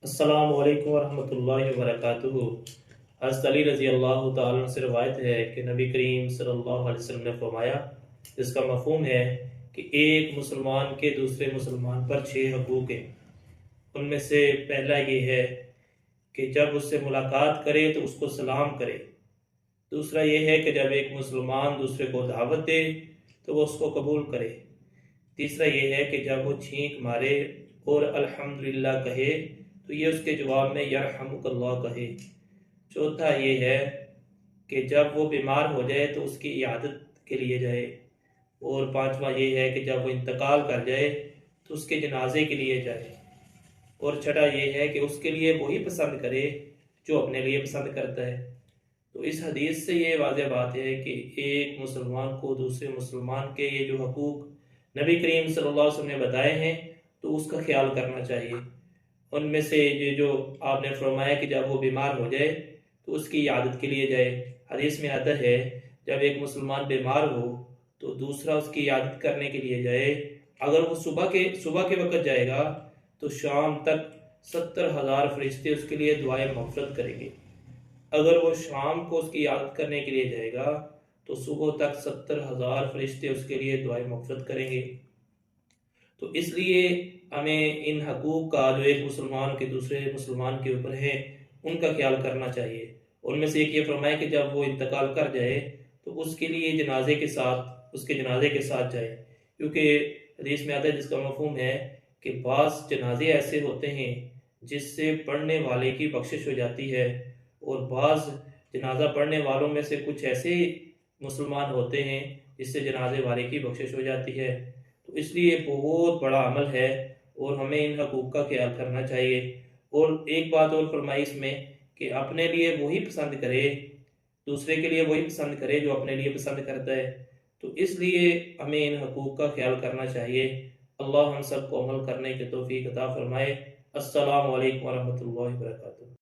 السلام علیکم ورحمۃ اللہ وبرکاتہ۔ حضرت علی رضی اللہ تعالیٰ عنہ سے روایت ہے کہ نبی کریم صلی اللہ علیہ وسلم نے فرمایا، جس کا مفہوم ہے کہ ایک مسلمان کے دوسرے مسلمان پر 6 حقوق ہیں۔ ان میں سے پہلا یہ ہے کہ جب اس سے ملاقات کرے تو اس کو سلام کرے۔ دوسرا یہ ہے کہ جب ایک مسلمان دوسرے کو دعوت دے تو وہ اس کو قبول کرے۔ تیسرا یہ ہے کہ جب وہ چھینک مارے اور الحمدللہ کہے تو یہ اس کے جواب میں یرحمک اللہ کہے۔ چوتھا یہ ہے کہ جب وہ بیمار ہو جائے تو اس کی عیادت کے لیے جائے۔ اور پانچواں یہ ہے کہ جب وہ انتقال کر جائے تو اس کے جنازے کے لیے جائے۔ اور چھٹا یہ ہے کہ اس کے لیے وہی پسند کرے جو اپنے لیے پسند کرتا ہے۔ تو اس حدیث سے یہ واضح بات ہے کہ ایک مسلمان کو دوسرے مسلمان کے یہ جو حقوق نبی کریم صلی اللہ علیہ وسلم نے بتائے ہیں تو اس کا خیال کرنا چاہیے۔ ان میں سے یہ جو آپ نے فرمایا کہ جب وہ بیمار ہو جائے تو اس کی عیادت کے لیے جائے۔ حدیث میں آتا ہے جب ایک مسلمان بیمار ہو تو دوسرا اس کی عیادت کرنے کے لیے جائے۔ اگر وہ صبح کے وقت جائے گا تو شام تک 70,000 فرشتے اس کے لیے دعائیں مغفرت کریں گے۔ اگر وہ شام کو اس کی عیادت کرنے کے لیے جائے گا تو صبح تک 70,000 فرشتے اس کے لیے دعائیں مغفرت کریں گے۔ تو اس لیے ہمیں ان حقوق کا جو ایک مسلمان کے دوسرے مسلمان کے اوپر ہیں ان کا خیال کرنا چاہیے۔ ان میں سے ایک یہ فرمائے کہ جب وہ انتقال کر جائے تو اس کے لیے اس کے جنازے کے ساتھ جائے، کیونکہ حدیث میں آتا ہے جس کا مفہوم ہے کہ بعض جنازے ایسے ہوتے ہیں جس سے پڑھنے والے کی بخشش ہو جاتی ہے، اور بعض جنازہ پڑھنے والوں میں سے کچھ ایسے مسلمان ہوتے ہیں جس سے جنازے والے کی بخشش ہو جاتی ہے۔ تو اس لیے بہت بڑا عمل ہے اور ہمیں ان حقوق کا خیال کرنا چاہیے۔ اور ایک بات اور فرمائی اس میں کہ اپنے لیے وہی پسند کرے، دوسرے کے لیے وہی پسند کرے جو اپنے لیے پسند کرتا ہے۔ تو اس لیے ہمیں ان حقوق کا خیال کرنا چاہیے۔ اللہ ہم سب کو عمل کرنے کی توفیق عطا فرمائے۔ السلام علیکم ورحمۃ اللہ وبرکاتہ۔